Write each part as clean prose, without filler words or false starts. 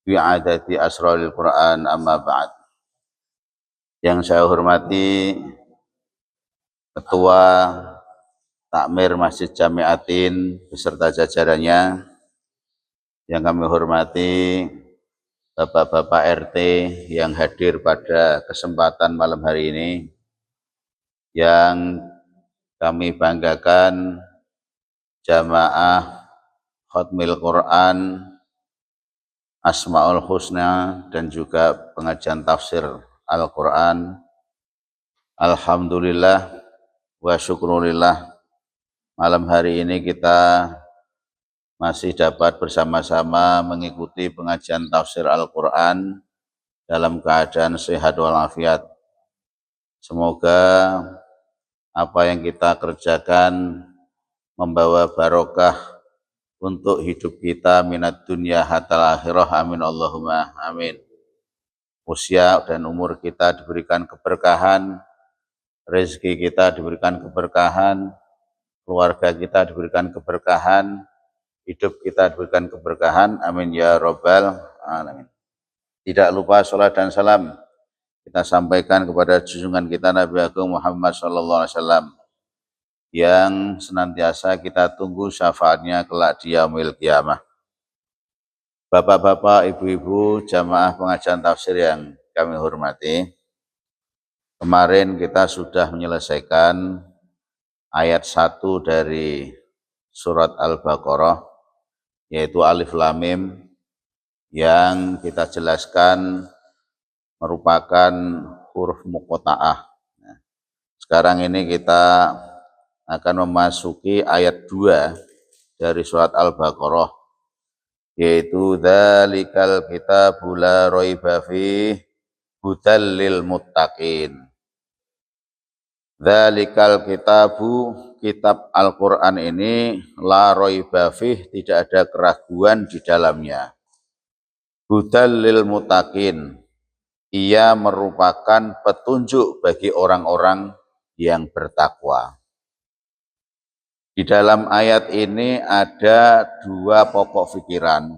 fi adati asraril Quran, amma ba'd. Yang saya hormati Ketua Takmir Masjid Jamiatin beserta jajarannya, yang kami hormati Bapak-bapak RT yang hadir pada kesempatan malam hari ini, yang kami banggakan jamaah Khatmil Quran, Asmaul Husna, dan juga pengajian tafsir Al-Quran. Alhamdulillah wa syukurillah, malam hari ini kita masih dapat bersama-sama mengikuti pengajian tafsir Al-Quran dalam keadaan sehat walafiat. Semoga apa yang kita kerjakan membawa barokah untuk hidup kita minat dunia hatal akhirah, amin Allahumma amin. Usia dan umur kita diberikan keberkahan, rezeki kita diberikan keberkahan, keluarga kita diberikan keberkahan, hidup kita diberikan keberkahan, amin ya robbal alamin. Tidak lupa salat dan salam kita sampaikan kepada junjungan kita Nabi Agung Muhammad SAW, yang senantiasa kita tunggu syafaatnya kelak di yaumil qiyamah. Bapak-bapak, ibu-ibu, jamaah pengajian tafsir yang kami hormati, kemarin kita sudah menyelesaikan ayat 1 dari surat Al-Baqarah, yaitu Alif Lam Mim, yang kita jelaskan merupakan huruf muqatta'ah. Sekarang ini kita akan memasuki ayat 2 dari surat Al-Baqarah, yaitu dzalikal kitabu la raiba fihi hudal lil muttaqin. Dzalikal kitabu, kitab Al-Quran ini, la raiba fihi, tidak ada keraguan di dalamnya. Hudal lil muttaqin, ia merupakan petunjuk bagi orang-orang yang bertakwa. Di dalam ayat ini ada dua pokok pikiran,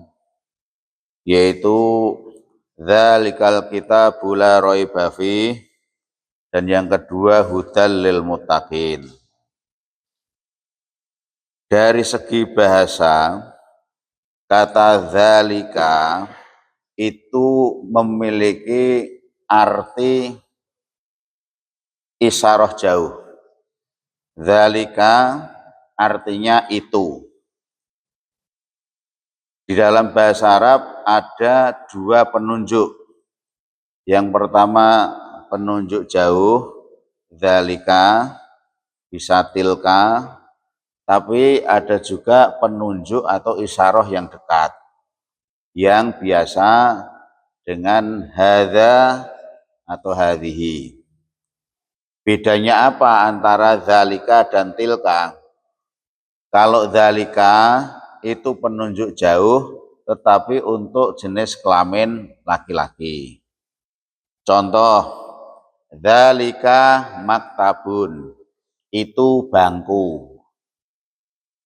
yaitu dzalikal kitabu la raiba fihi, dan yang kedua hudal lil muttaqin. Dari segi bahasa, kata dzalika itu memiliki arti isyarah jauh. Dzalika artinya itu. Di dalam bahasa Arab ada dua penunjuk. Yang pertama penunjuk jauh, dzalika, bisa tilka, tapi ada juga penunjuk atau isyarah yang dekat, yang biasa dengan hadza atau hadhihi. Bedanya apa antara dzalika dan tilka? Kalau dzalika itu penunjuk jauh, tetapi untuk jenis kelamin laki-laki. Contoh, dzalika maktabun, itu bangku.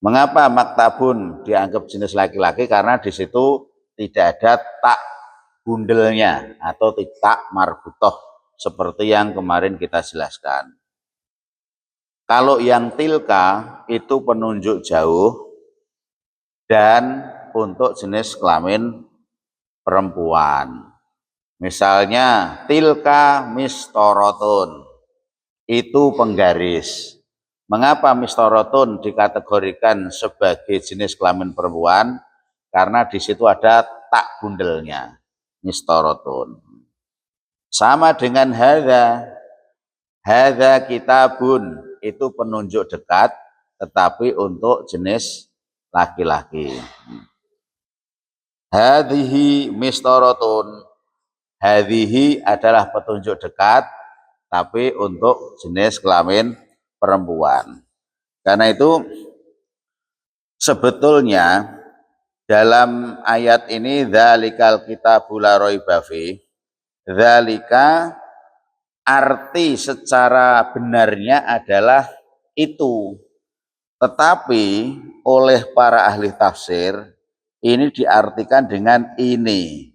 Mengapa maktabun dianggap jenis laki-laki? Karena di situ tidak ada tak bundelnya atau tak marbutoh seperti yang kemarin kita jelaskan. Kalau yang tilka itu penunjuk jauh dan untuk jenis kelamin perempuan. Misalnya tilka mistorotun, itu penggaris. Mengapa mistorotun dikategorikan sebagai jenis kelamin perempuan? Karena di situ ada tak bundelnya, mistorotun. Sama dengan hadza, hadza kitabun, itu penunjuk dekat tetapi untuk jenis laki-laki. Hadhihi mistorotun, hadhihi adalah petunjuk dekat tapi untuk jenis kelamin perempuan. Karena itu sebetulnya dalam ayat ini dzalikal kitabu la raiba fihi, dzalika arti secara benarnya adalah itu. Tetapi oleh para ahli tafsir ini diartikan dengan ini.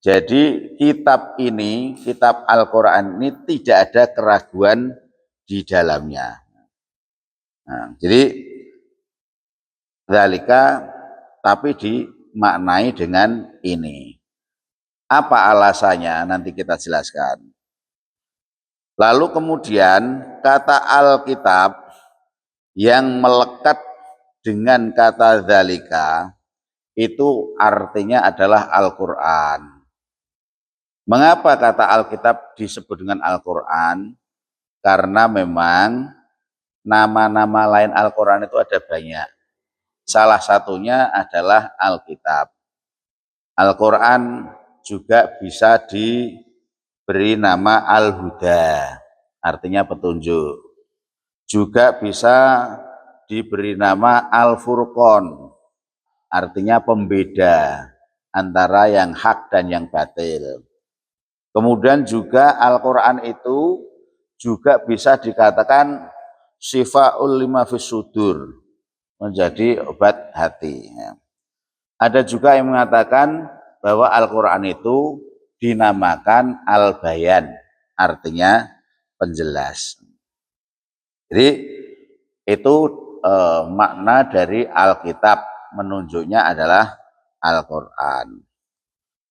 Jadi kitab ini, kitab Al-Quran ini tidak ada keraguan di dalamnya. Nah, jadi zalika tapi dimaknai dengan ini. Apa alasannya? Nanti kita jelaskan. Lalu kemudian kata Alkitab yang melekat dengan kata zalika itu artinya adalah Al-Quran. Mengapa kata Alkitab disebut dengan Al-Quran? Karena memang nama-nama lain Al-Quran itu ada banyak. Salah satunya adalah Alkitab. Al-Quran juga bisa diberi nama Al-Huda, artinya petunjuk. Juga bisa diberi nama Al-Furqan, artinya pembeda antara yang hak dan yang batil. Kemudian juga Al-Quran itu juga bisa dikatakan syifaul lima fis sudur, menjadi obat hati. Ada juga yang mengatakan bahwa Al-Quran itu dinamakan Al-Bayan, artinya penjelas. Jadi itu makna dari Alkitab, menunjuknya adalah Al-Quran.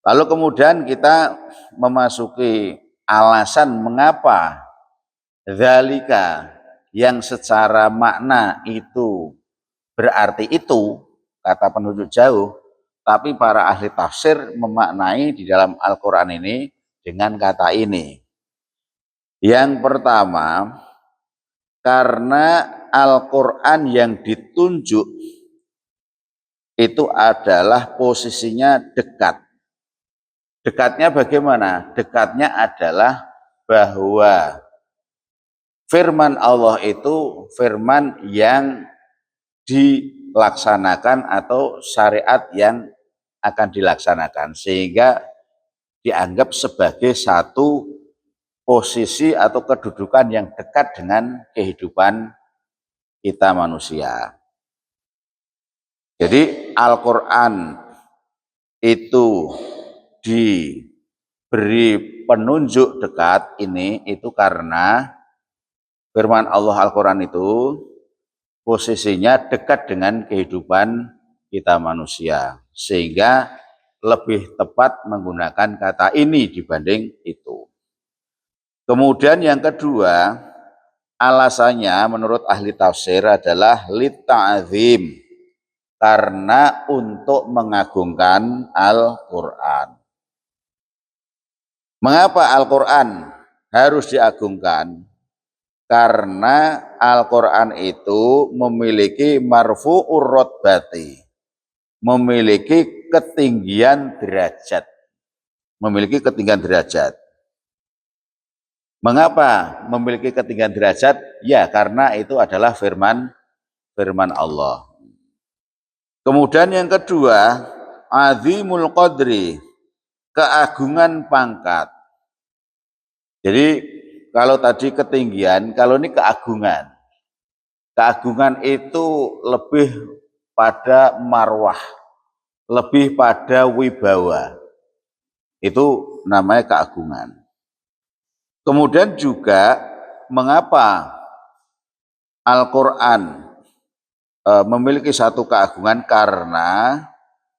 Lalu kemudian kita memasuki alasan mengapa zalika yang secara makna itu berarti itu, kata penunjuk jauh, tapi para ahli tafsir memaknai di dalam Al-Quran ini dengan kata ini. Yang pertama, karena Al-Quran yang ditunjuk itu adalah posisinya dekat. Dekatnya bagaimana? Dekatnya adalah bahwa firman Allah itu firman yang dilaksanakan atau syariat yang akan dilaksanakan, sehingga dianggap sebagai satu posisi atau kedudukan yang dekat dengan kehidupan kita manusia. Jadi Al-Quran itu diberi penunjuk dekat ini itu karena firman Allah Al-Quran itu posisinya dekat dengan kehidupan kita manusia, sehingga lebih tepat menggunakan kata ini dibanding itu. Kemudian yang kedua, alasannya menurut ahli tafsir adalah litta'zim, karena untuk mengagungkan Al-Quran. Mengapa Al-Quran harus diagungkan? Karena Al-Quran itu memiliki marfu'ur rotbati, memiliki ketinggian derajat. Memiliki ketinggian derajat. Mengapa memiliki ketinggian derajat? Ya, karena itu adalah firman Allah. Kemudian yang kedua, azimul qadri, keagungan pangkat. Jadi kalau tadi ketinggian, kalau ini keagungan. Keagungan itu lebih pada marwah, lebih pada wibawa. Itu namanya keagungan. Kemudian juga mengapa Al-Quran memiliki satu keagungan? Karena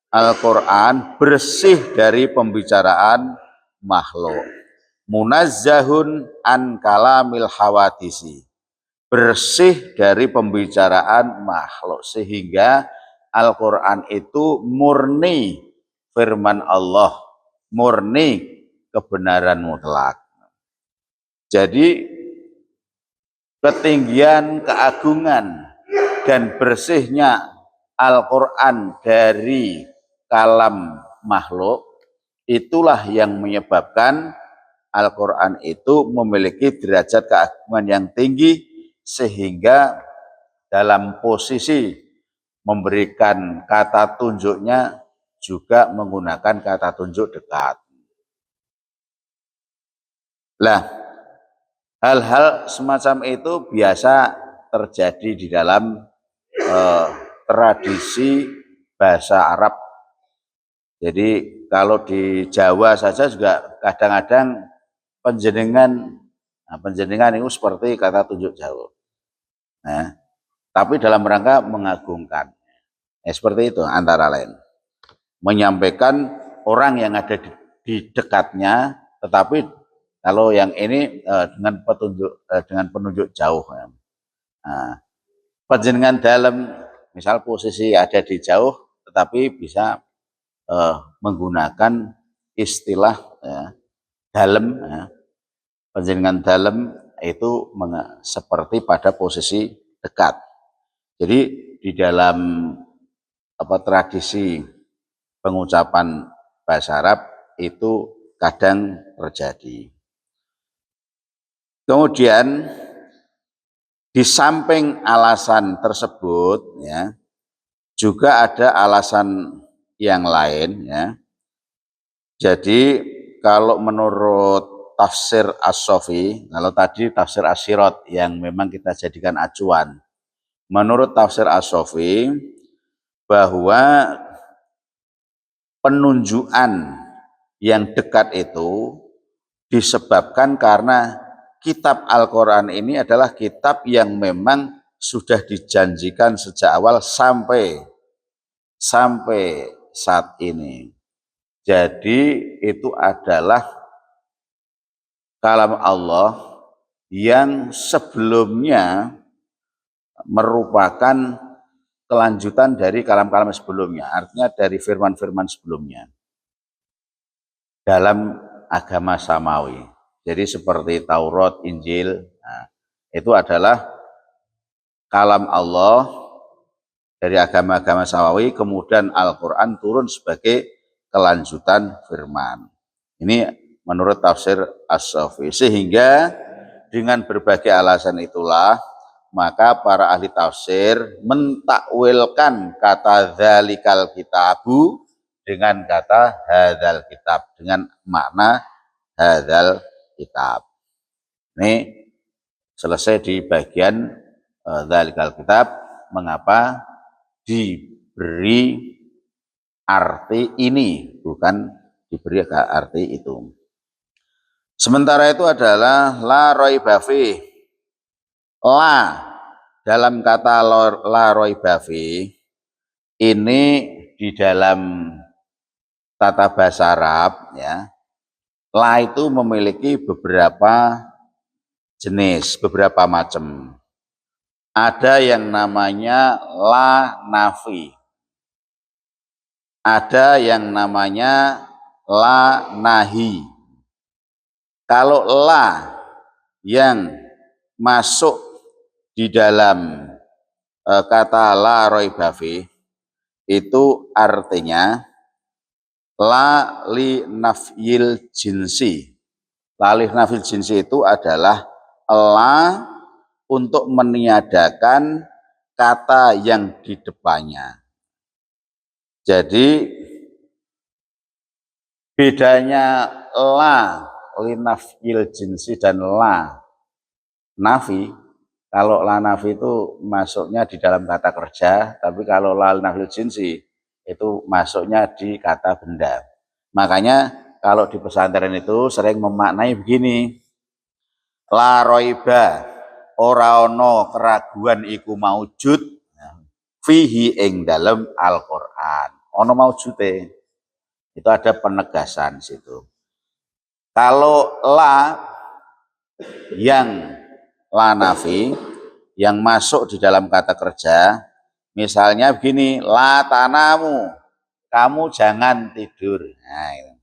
Al-Quran bersih dari pembicaraan makhluk. Munazzahun an kalamil hawadisi, bersih dari pembicaraan makhluk, sehingga Al-Quran itu murni firman Allah, murni kebenaran mutlak. Jadi ketinggian, keagungan, dan bersihnya Al-Quran dari kalam makhluk, itulah yang menyebabkan Al-Quran itu memiliki derajat keagungan yang tinggi, sehingga dalam posisi memberikan kata tunjuknya juga menggunakan kata tunjuk dekat. Lah, hal-hal semacam itu biasa terjadi di dalam tradisi bahasa Arab Jadi kalau di Jawa saja juga kadang-kadang penjenengan itu seperti kata tunjuk jauh. Nah, tapi dalam rangka mengagungkan. Seperti itu antara lain. Menyampaikan orang yang ada di dekatnya, tetapi kalau yang ini dengan penunjuk jauh. Nah, panjenengan dalam, misal posisi ada di jauh, tetapi bisa menggunakan istilah dalam. Panjenengan dalam itu seperti pada posisi dekat. Jadi di dalam tradisi pengucapan bahasa Arab itu kadang terjadi. Kemudian di samping alasan tersebut ya, juga ada alasan yang lain ya. Jadi kalau menurut tafsir As-Sofi, kalau tadi tafsir As-Sirat yang memang kita jadikan acuan. Menurut tafsir As-Sofi bahwa penunjukan yang dekat itu disebabkan karena kitab Al-Quran ini adalah kitab yang memang sudah dijanjikan sejak awal sampai saat ini. Jadi itu adalah kalam Allah yang sebelumnya merupakan kelanjutan dari kalam-kalam sebelumnya, artinya dari firman-firman sebelumnya dalam agama samawi. Jadi seperti Taurat, Injil, itu adalah kalam Allah dari agama-agama samawi, kemudian Al-Quran turun sebagai kelanjutan firman. Ini menurut tafsir As-Sofi. Sehingga dengan berbagai alasan itulah maka para ahli tafsir mentakwilkan kata dzalikal kitabu dengan kata hadzal kitab, dengan makna hadzal kitab. Ini selesai di bagian dzalikal kitab, mengapa diberi arti ini, bukan diberi arti itu. Sementara itu adalah la raiba fi. La dalam kata la raiba fi ini di dalam tata bahasa Arab ya. La itu memiliki beberapa jenis, beberapa macam. Ada yang namanya la nafi. Ada yang namanya la nahi. Kalau la yang masuk di dalam kata la raiba fi itu artinya la li nafyil jinsi. La li nafyil jinsi itu adalah la untuk meniadakan kata yang di depannya. Jadi bedanya la li nafyil jinsi dan la nafi, kalau la nafi itu masuknya di dalam kata kerja, tapi kalau la nafil jinsi itu masuknya di kata benda. Makanya kalau di pesantren itu sering memaknai begini, la roiba, ora ono keraguan iku maujud fihi ing dalam Al-Quran. Ono maujute, itu ada penegasan situ. Kalau la yang la nafi yang masuk di dalam kata kerja, misalnya begini, la tanamu, kamu jangan tidur. Nah,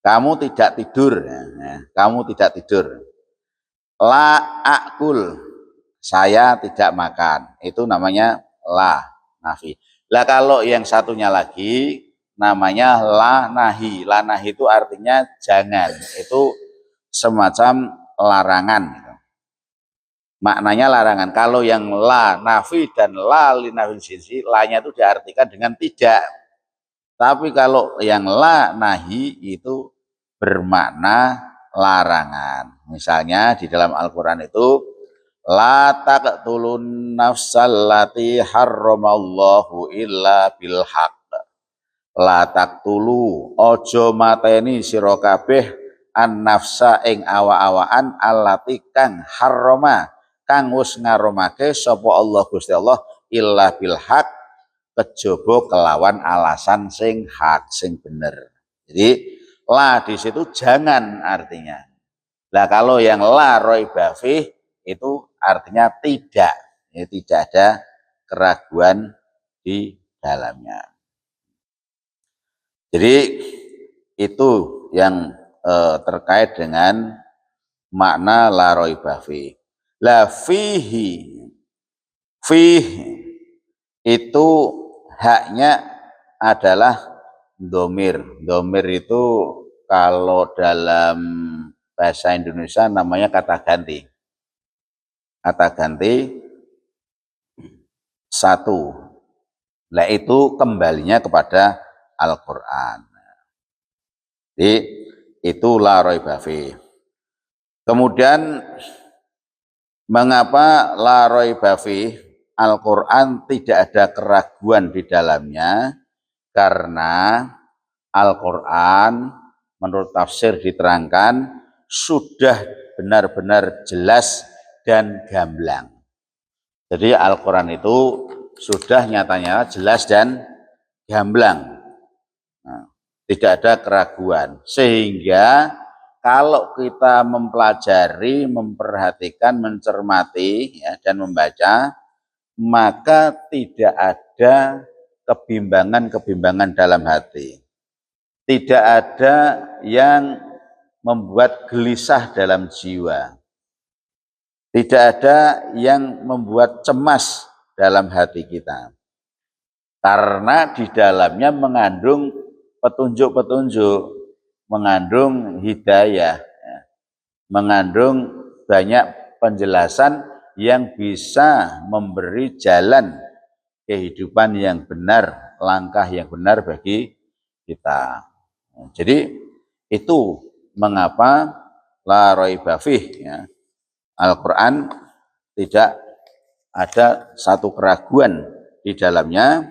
kamu tidak tidur. Nah, kamu tidak tidur. La akul, saya tidak makan. Itu namanya la nafi. Lah kalau yang satunya lagi namanya la nahi. La nahi itu artinya jangan. Itu semacam larangan. Maknanya larangan. Kalau yang la nafi dan la linafil jinsi, la-nya itu diartikan dengan tidak. Tapi kalau yang la nahi itu bermakna larangan. Misalnya di dalam Al-Quran itu la taqtulun nafsal lati harramallahu illa bil haqq. la taqtulu ojo mateni sira kabeh an nafsa ing awa-awaan allati kang harrama kang wis ngaromake sapa Allah Gusti Allah illa bil haq kejaba kelawan alasan sing hak sing bener. Jadi la di situ jangan artinya. Lah kalau yang la raiba fih itu artinya tidak, ya, tidak ada keraguan di dalamnya. Jadi itu yang terkait dengan makna la raiba fih. La fihi fih itu haknya adalah domir. Domir itu kalau dalam bahasa Indonesia namanya kata ganti. Kata ganti satu. Nah itu kembalinya kepada Al-Quran. Jadi itu la raiba fih. Kemudian mengapa la raiba fih? Al-Quran tidak ada keraguan di dalamnya karena Al-Quran menurut tafsir diterangkan sudah benar-benar jelas dan gamblang. Jadi Al-Quran itu sudah nyatanya jelas dan gamblang. Nah, tidak ada keraguan. Sehingga kalau kita mempelajari, memperhatikan, mencermati ya, dan membaca, maka tidak ada kebimbangan-kebimbangan dalam hati. Tidak ada yang membuat gelisah dalam jiwa. Tidak ada yang membuat cemas dalam hati kita. Karena di dalamnya mengandung petunjuk-petunjuk, mengandung hidayah, mengandung banyak penjelasan yang bisa memberi jalan kehidupan yang benar, langkah yang benar bagi kita. Jadi itu mengapa la raiba fih, ya. Al-Quran tidak ada satu keraguan di dalamnya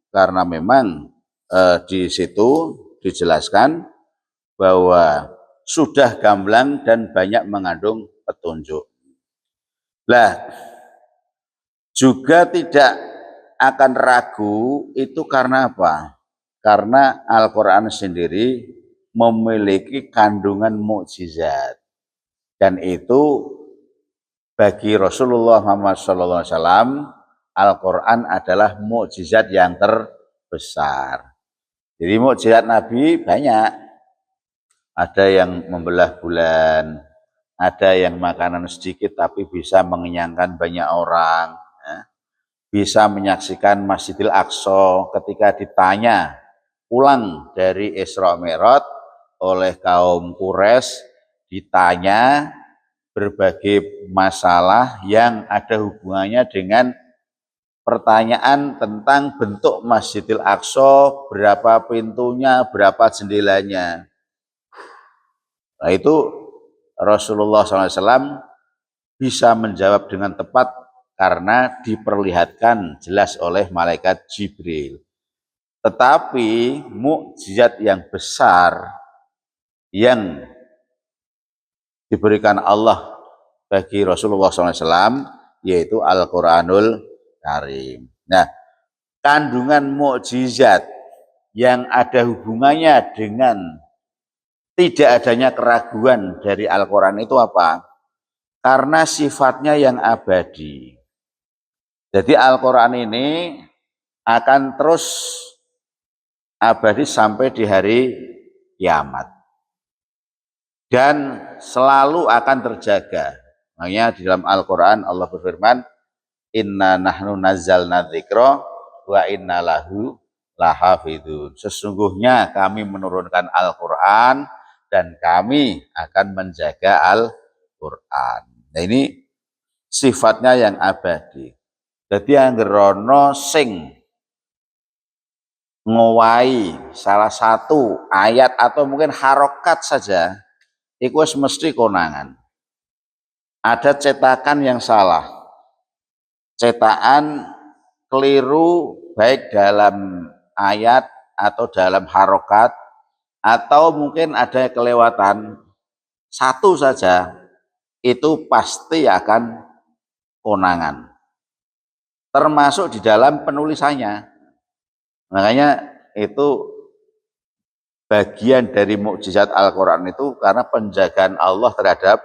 karena memang di situ dijelaskan bahwa sudah gamblang dan banyak mengandung petunjuk. Lah juga tidak akan ragu itu karena apa? Karena Al-Quran sendiri memiliki kandungan mukjizat dan itu bagi Rasulullah Muhammad SAW Al-Quran adalah mukjizat yang terbesar. Jadi mukjizat Nabi banyak. Ada yang membelah bulan, ada yang makanan sedikit tapi bisa mengenyangkan banyak orang, ya. Bisa menyaksikan Masjidil Aqsa ketika ditanya pulang dari Isra Mi'raj oleh kaum Quraisy, ditanya berbagai masalah yang ada hubungannya dengan pertanyaan tentang bentuk Masjidil Aqsa, berapa pintunya, berapa jendelanya. Nah itu Rasulullah SAW bisa menjawab dengan tepat karena diperlihatkan jelas oleh malaikat Jibril. Tetapi mukjizat yang besar yang diberikan Allah bagi Rasulullah SAW yaitu Al-Quranul Karim. Nah, kandungan mukjizat yang ada hubungannya dengan tidak adanya keraguan dari Al-Quran itu apa? Karena sifatnya yang abadi. Jadi Al-Quran ini akan terus abadi sampai di hari kiamat. Dan selalu akan terjaga. Makanya di dalam Al-Quran Allah berfirman, Inna nahnu nazzalna dzikra wa inna lahu lahafidun. Sesungguhnya kami menurunkan Al-Quran dan kami akan menjaga Al-Quran. Nah ini sifatnya yang abadi. Jadi yang gerono sing ngowahi salah satu ayat atau mungkin harokat saja, itu mesti konangan. Ada cetakan yang salah, cetakan keliru baik dalam ayat atau dalam harokat, atau mungkin ada kelewatan satu saja, itu pasti akan konangan. Termasuk di dalam penulisannya. Makanya itu bagian dari mukjizat Al-Quran itu karena penjagaan Allah terhadap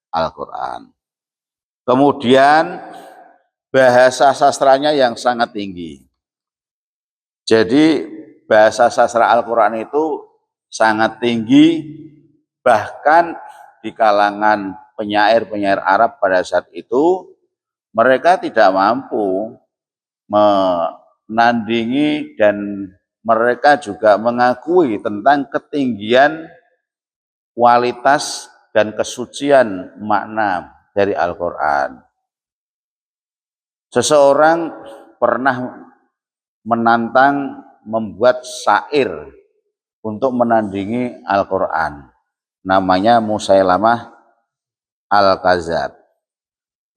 Al-Quran. Kemudian bahasa sastranya yang sangat tinggi. Jadi bahasa sastra Al-Quran itu sangat tinggi, bahkan di kalangan penyair-penyair Arab pada saat itu mereka tidak mampu menandingi dan mereka juga mengakui tentang ketinggian kualitas dan kesucian makna dari Al-Quran. Seseorang pernah menantang membuat syair untuk menandingi Al-Quran. Namanya Musailamah Al-Kadzab.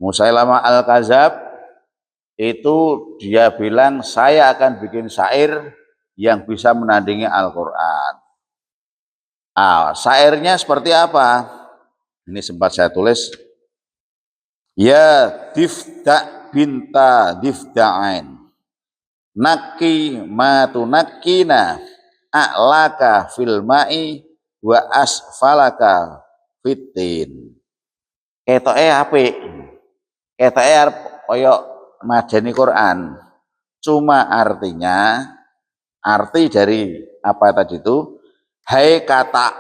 Musailamah Al-Kadzab itu dia bilang, saya akan bikin syair yang bisa menandingi Al-Quran. Syairnya seperti apa? Ini sempat saya tulis. Ya difda binta difda'ain naki matu nakina a'laka fil ma'i wa asfalaka fitin. Ketoke apik. Ketoke arep kaya madani Quran. Cuma arti dari apa tadi itu? Hai kata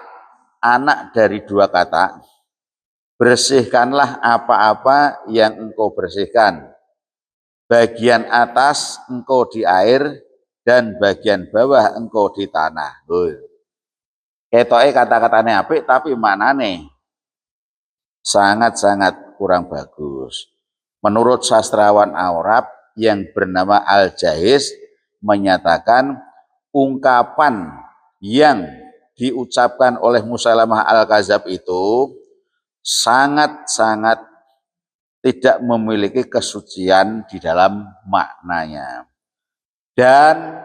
anak dari dua kata, bersihkanlah apa-apa yang engkau bersihkan. Bagian atas engkau di air dan bagian bawah engkau di tanah. Ketoke kata-katane apik tapi maknane sangat-sangat kurang bagus. Menurut sastrawan Arab yang bernama Al-Jahiz menyatakan ungkapan yang diucapkan oleh Musailamah Al-Kadzab itu sangat-sangat tidak memiliki kesucian di dalam maknanya dan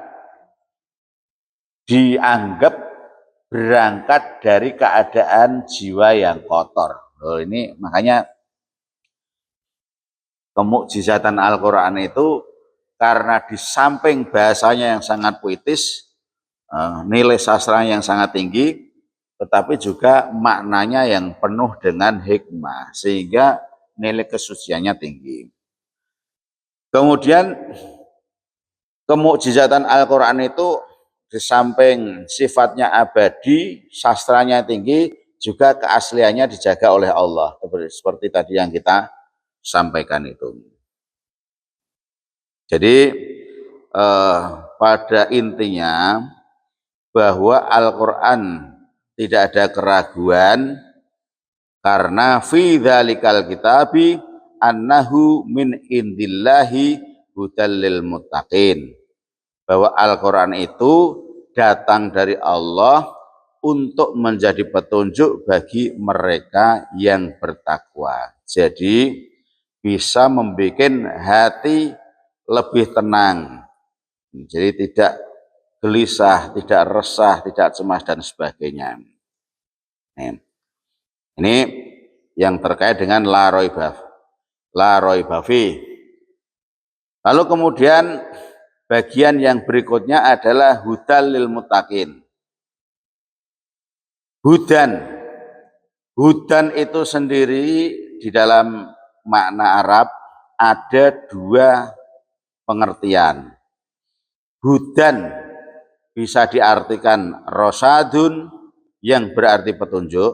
dianggap berangkat dari keadaan jiwa yang kotor. Ini makanya kemukjizatan Al-Quran itu karena di samping bahasanya yang sangat puitis, nilai sastranya yang sangat tinggi, tetapi juga maknanya yang penuh dengan hikmah sehingga nilai kesuciannya tinggi. Kemudian kemukjizatan Al-Quran itu di samping sifatnya abadi, sastranya tinggi, juga keasliannya dijaga oleh Allah. Seperti tadi yang kita sampaikan itu. Jadi pada intinya bahwa Al-Quran tidak ada keraguan karena fi dzalikal kitabi annahu min indillahi hudal lil muttaqin, bahwa Al-Quran itu datang dari Allah untuk menjadi petunjuk bagi mereka yang bertakwa. Jadi bisa membuat hati lebih tenang, jadi tidak gelisah, tidak resah, tidak cemas dan sebagainya. Ini yang terkait dengan la raiba fi. Lalu kemudian bagian yang berikutnya adalah hudal lil muttaqin. Hudan itu sendiri di dalam makna Arab ada dua pengertian. Hudan bisa diartikan rosadun yang berarti petunjuk,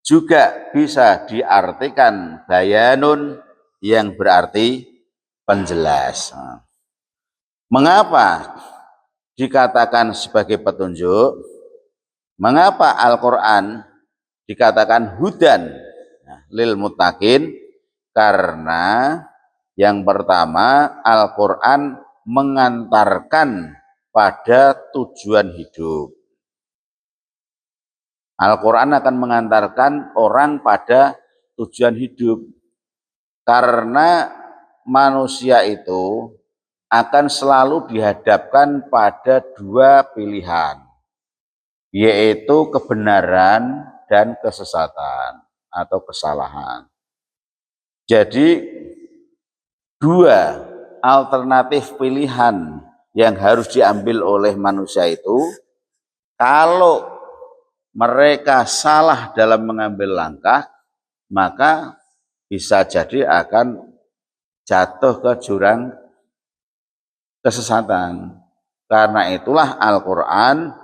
juga bisa diartikan bayanun yang berarti penjelas. Mengapa dikatakan sebagai petunjuk? Mengapa Al-Quran dikatakan hudan lil muttaqin? Karena yang pertama, Al-Quran mengantarkan pada tujuan hidup. Al-Quran akan mengantarkan orang pada tujuan hidup. Karena manusia itu akan selalu dihadapkan pada dua pilihan, yaitu kebenaran dan kesesatan atau kesalahan. Jadi dua alternatif pilihan yang harus diambil oleh manusia itu, kalau mereka salah dalam mengambil langkah, maka bisa jadi akan jatuh ke jurang kesesatan. Karena itulah Al-Quran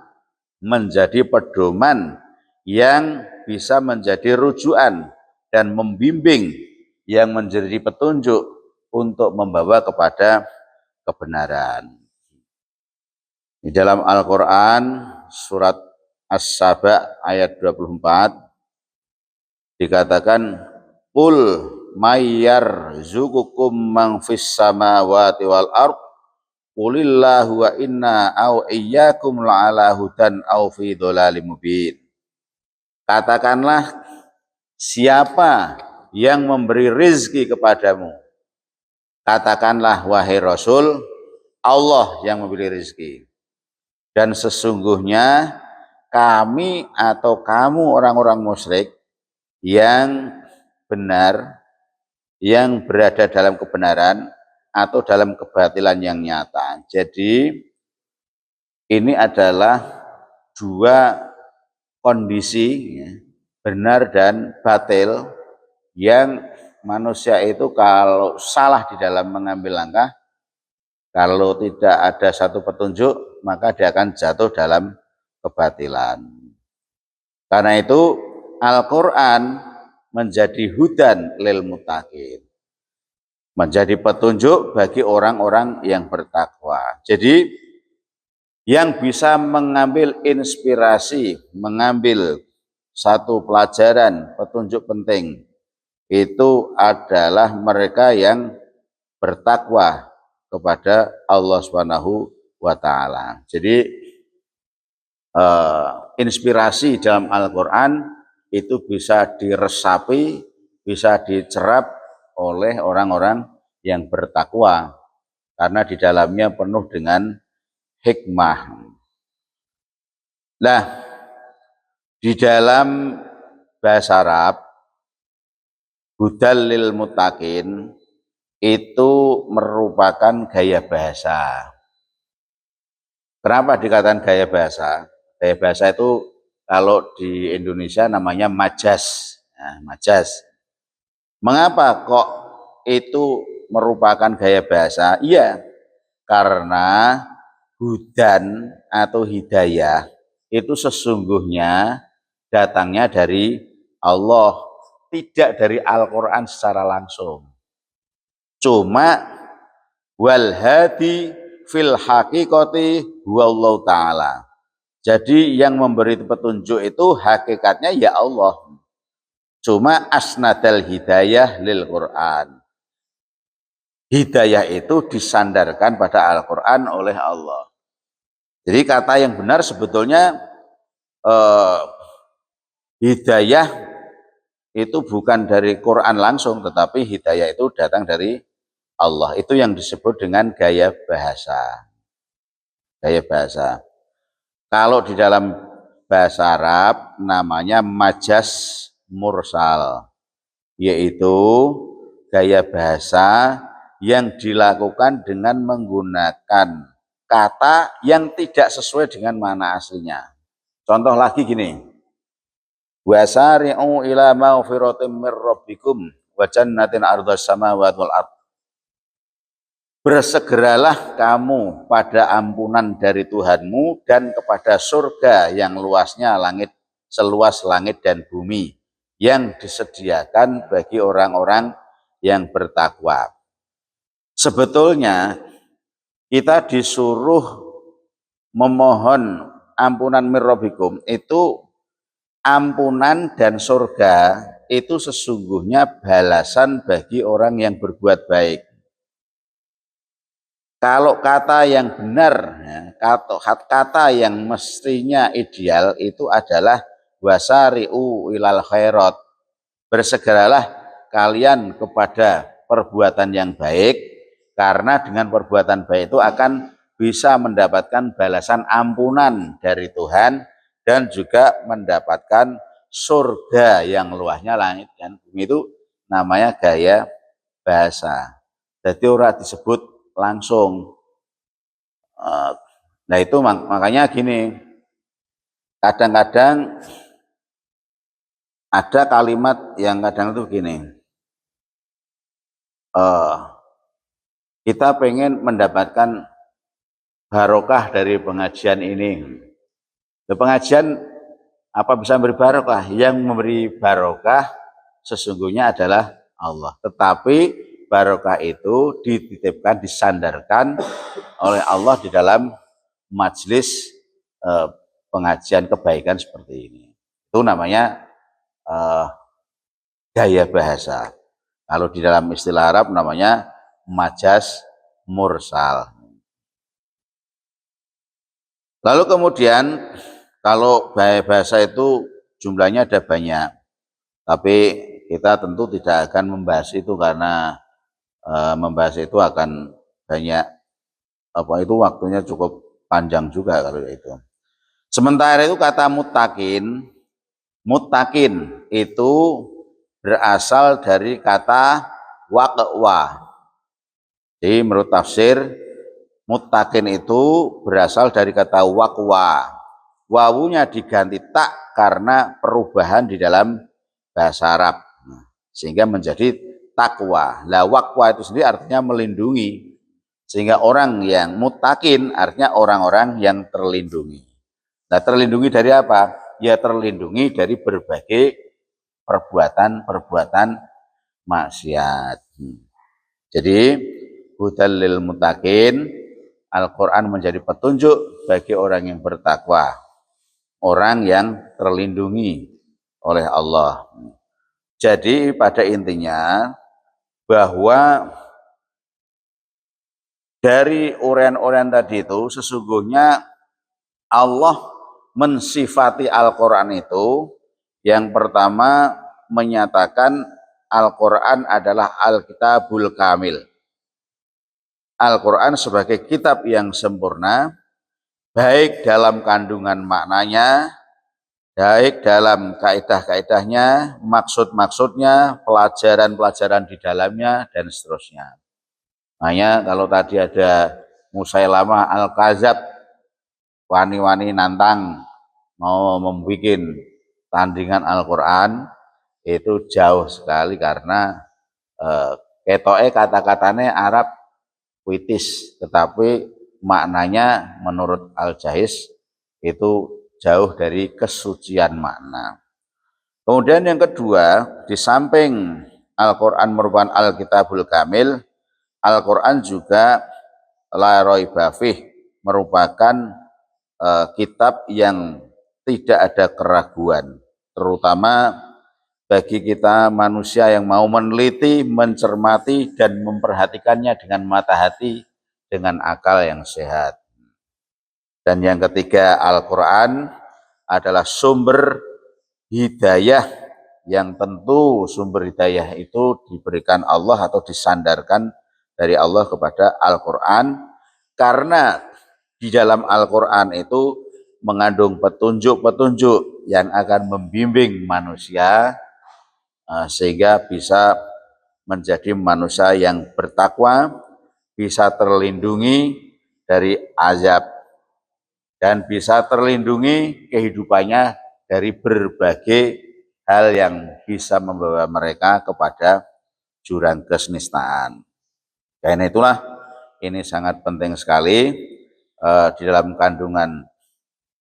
menjadi pedoman yang bisa menjadi rujukan dan membimbing, yang menjadi petunjuk untuk membawa kepada kebenaran. Di dalam Al-Quran surat As-Saba ayat 24 dikatakan, Qul mayyar zukukum man fis samawati wal ard qulillahu wa inna au iyyakum la'ala hudan au fi dhalalim mubin. Katakanlah, siapa yang memberi rizki kepadamu? Katakanlah, wahai Rasul, Allah yang memberi rizki. Dan sesungguhnya kami atau kamu orang-orang musyrik yang benar, yang berada dalam kebenaran atau dalam kebatilan yang nyata. Jadi ini adalah dua kondisi, benar dan batil, yang manusia itu kalau salah di dalam mengambil langkah, kalau tidak ada satu petunjuk, maka dia akan jatuh dalam kebatilan. Karena itu Al-Quran menjadi hudan lil muttaqin, menjadi petunjuk bagi orang-orang yang bertakwa. Jadi yang bisa mengambil inspirasi, mengambil satu pelajaran, petunjuk penting, itu adalah mereka yang bertakwa kepada Allah Subhanahu wa Ta'ala. Jadi inspirasi dalam Al-Quran itu bisa diresapi, bisa dicerap oleh orang-orang yang bertakwa, karena di dalamnya penuh dengan hikmah. Nah, di dalam bahasa Arab, hudal lil muttaqin itu merupakan gaya bahasa. Kenapa dikatakan gaya bahasa? Gaya bahasa itu kalau di Indonesia namanya majas. Nah, majas. Mengapa kok itu merupakan gaya bahasa? Iya, karena hudan atau hidayah itu sesungguhnya datangnya dari Allah, tidak dari Al-Quran secara langsung. Cuma wal hadi fil haqiqati huwallahu ta'ala. Jadi yang memberi petunjuk itu hakikatnya ya Allah. Cuma asnadal hidayah lil Quran. Hidayah itu disandarkan pada Al-Quran oleh Allah. Jadi kata yang benar sebetulnya hidayah itu bukan dari Quran langsung, tetapi hidayah itu datang dari Allah. Itu yang disebut dengan gaya bahasa. Gaya bahasa. Kalau di dalam bahasa Arab namanya majas mursal, yaitu gaya bahasa yang dilakukan dengan menggunakan kata yang tidak sesuai dengan makna aslinya. Contoh lagi gini, wasari'u ila maghfiratin mir rabbikum wa jannatin ardhas samawati wal ardh. Bersegeralah kamu pada ampunan dari Tuhanmu dan kepada surga yang luasnya seluas langit dan bumi, yang disediakan bagi orang-orang yang bertakwa. Sebetulnya kita disuruh memohon ampunan mir rabbikum, itu ampunan dan surga itu sesungguhnya balasan bagi orang yang berbuat baik. Kalau kata yang benar, kata yang mestinya ideal itu adalah wasari'u ilal khairat. Bersegeralah kalian kepada perbuatan yang baik, Karena dengan perbuatan baik itu akan bisa mendapatkan balasan ampunan dari Tuhan dan juga mendapatkan surga yang luasnya langit dan bumi. Itu namanya gaya bahasa. Jadi orang disebut langsung. Nah itu makanya gini, kadang-kadang ada kalimat yang kadang itu gini, kita pengen mendapatkan barokah dari pengajian ini. Pengajian apa bisa memberi barokah? Yang memberi barokah sesungguhnya adalah Allah. Tetapi barokah itu dititipkan, disandarkan oleh Allah di dalam majelis pengajian kebaikan seperti ini. Itu namanya gaya bahasa. Kalau di dalam istilah Arab namanya majas mursal. Lalu kemudian kalau bahasa itu jumlahnya ada banyak, tapi kita tentu tidak akan membahas itu karena membahas itu akan banyak itu waktunya cukup panjang juga kalau itu. Sementara itu kata muttaqin itu berasal dari kata waqwa. Jadi menurut tafsir muttaqin itu berasal dari kata waqwa. Wawunya diganti tak karena perubahan di dalam bahasa Arab. Sehingga menjadi takwa. Lah waqwa itu sendiri artinya melindungi. Sehingga orang yang muttaqin artinya orang-orang yang terlindungi. Nah, terlindungi dari apa? Ya terlindungi dari berbagai perbuatan-perbuatan maksiat. Jadi hudal lil muttaqin, Al-Quran menjadi petunjuk bagi orang yang bertakwa, orang yang terlindungi oleh Allah. Jadi pada intinya bahwa dari uraian-uraian tadi itu sesungguhnya Allah mensifati Al-Quran itu yang pertama menyatakan Al-Quran adalah Al-Kitabul Kamil. Al-Quran sebagai kitab yang sempurna, baik dalam kandungan maknanya, baik dalam kaidah-kaidahnya, maksud-maksudnya, pelajaran-pelajaran di dalamnya, dan seterusnya. Makanya kalau tadi ada Musailamah Al-Kazab, wani-wani nantang mau membuat tandingan Al-Quran, itu jauh sekali karena ketoke kata-katanya Arab puitis, tetapi maknanya menurut Al-Jahiz itu jauh dari kesucian makna. Kemudian yang kedua, di samping Al-Quran merupakan Al-Kitabul Kamil, Al-Quran juga la raiba fih, merupakan kitab yang tidak ada keraguan, terutama bagi kita manusia yang mau meneliti, mencermati, dan memperhatikannya dengan mata hati, dengan akal yang sehat. Dan yang ketiga, Al-Quran adalah sumber hidayah, yang tentu sumber hidayah itu diberikan Allah atau disandarkan dari Allah kepada Al-Quran, karena di dalam Al-Quran itu mengandung petunjuk-petunjuk yang akan membimbing manusia sehingga bisa menjadi manusia yang bertakwa, bisa terlindungi dari azab, dan bisa terlindungi kehidupannya dari berbagai hal yang bisa membawa mereka kepada jurang kenistaan. Dan itulah ini sangat penting sekali di dalam kandungan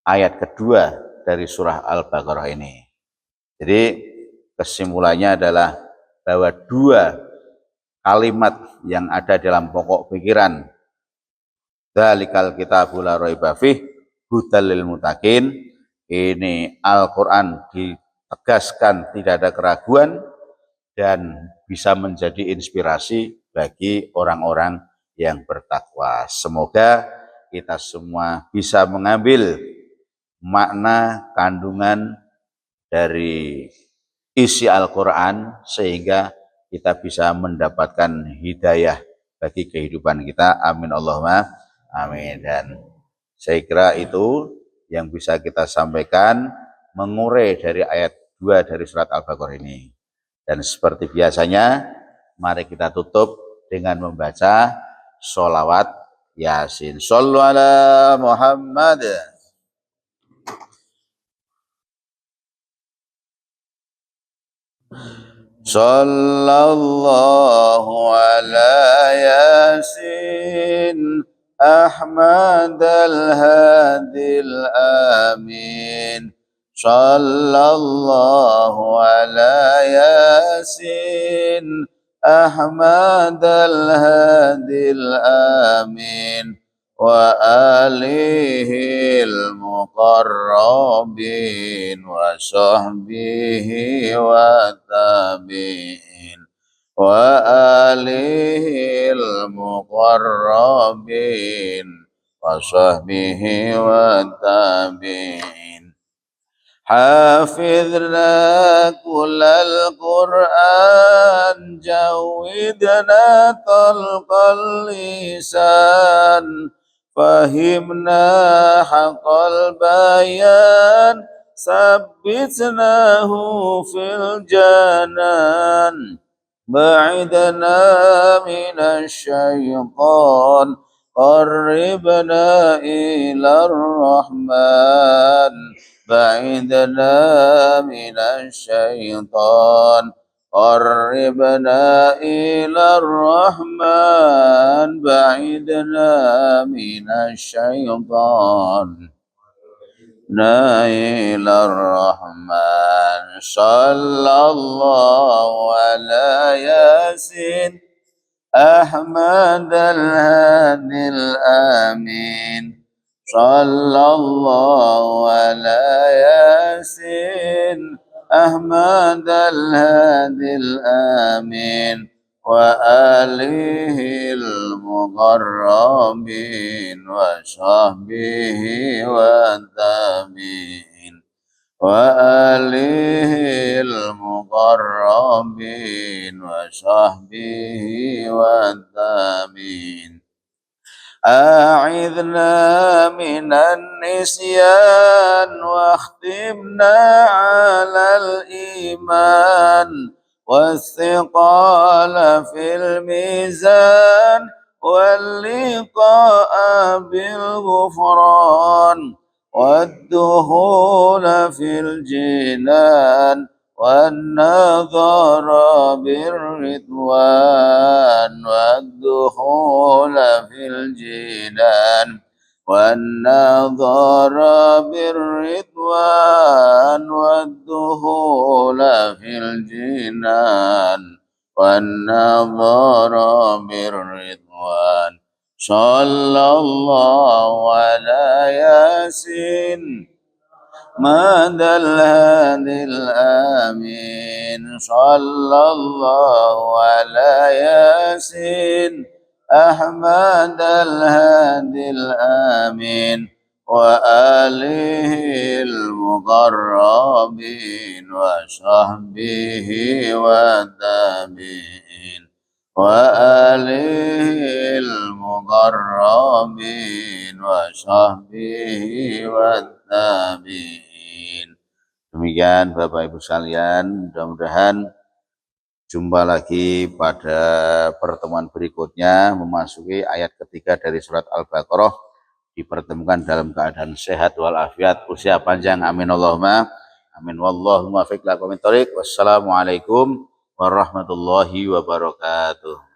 ayat kedua dari surah Al-Baqarah ini. Jadi kesimpulannya adalah bahwa dua kalimat yang ada dalam pokok pikiran dzalikal kitabul la raiba fih hudal lil muttaqin, ini Al-Quran ditegaskan tidak ada keraguan dan bisa menjadi inspirasi bagi orang-orang yang bertakwa. Semoga kita semua bisa mengambil makna kandungan dari isi Al-Quran sehingga kita bisa mendapatkan hidayah bagi kehidupan kita. Amin Allahumma amin. Dan saya kira itu yang bisa kita sampaikan mengurai dari ayat 2 dari surat Al-Baqarah ini. Dan seperti biasanya, mari kita tutup dengan membaca sholawat Yasin. Shollu ala Muhammad. Sallallahu ala Yasin Ahmad al-Hadil Amin. Sallallahu ala Yasin Ahmad al-Hadil Amin wa alihil muqarrabin wa sahbihi wa tabi'in wa alihil muqarrabin wa sahbihi wa tabi'in. حافظنا كل القرآن جودنا طلق اللسان فهمنا حق البيان ثبتناه في الجنان بعدنا من الشيطان قربنا إلى الرحمن بعدنا من الشيطان قربنا إلى الرحمن بعدنا من الشيطان إلى الرحمن صلى الله على ياسين أحمد الهادي الآمين صلى الله على ياسين أحمد الهادي الآمين وآله المقربين وصحبه والتابعين وآله المقربين وصحبه والتابعين. أعذنا من النسيان واختمنا على الإيمان والثقال في الميزان واللقاء بالغفران والدخول في الجنان والنظر بالرضوان والدخول في الجنان والنظر بالرضوان والدخول في الجنان والنظر بالرضوان صلى الله على ياسين مد الهادي الآمين صلى الله على ياسين أحمد الهادي الآمين وآله المقربين وصحبه والتابعين وآله المقربين وصحبه والتابعين. Demikian Bapak Ibu sekalian, mudah-mudahan jumpa lagi pada pertemuan berikutnya memasuki ayat ketiga dari surat Al-Baqarah, dipertemukan dalam keadaan sehat walafiat, usia panjang, amin Allahumma amin. Wallahu muwaffiq ila aqwamit thoriq. Wassalamualaikum warahmatullahi wabarakatuh.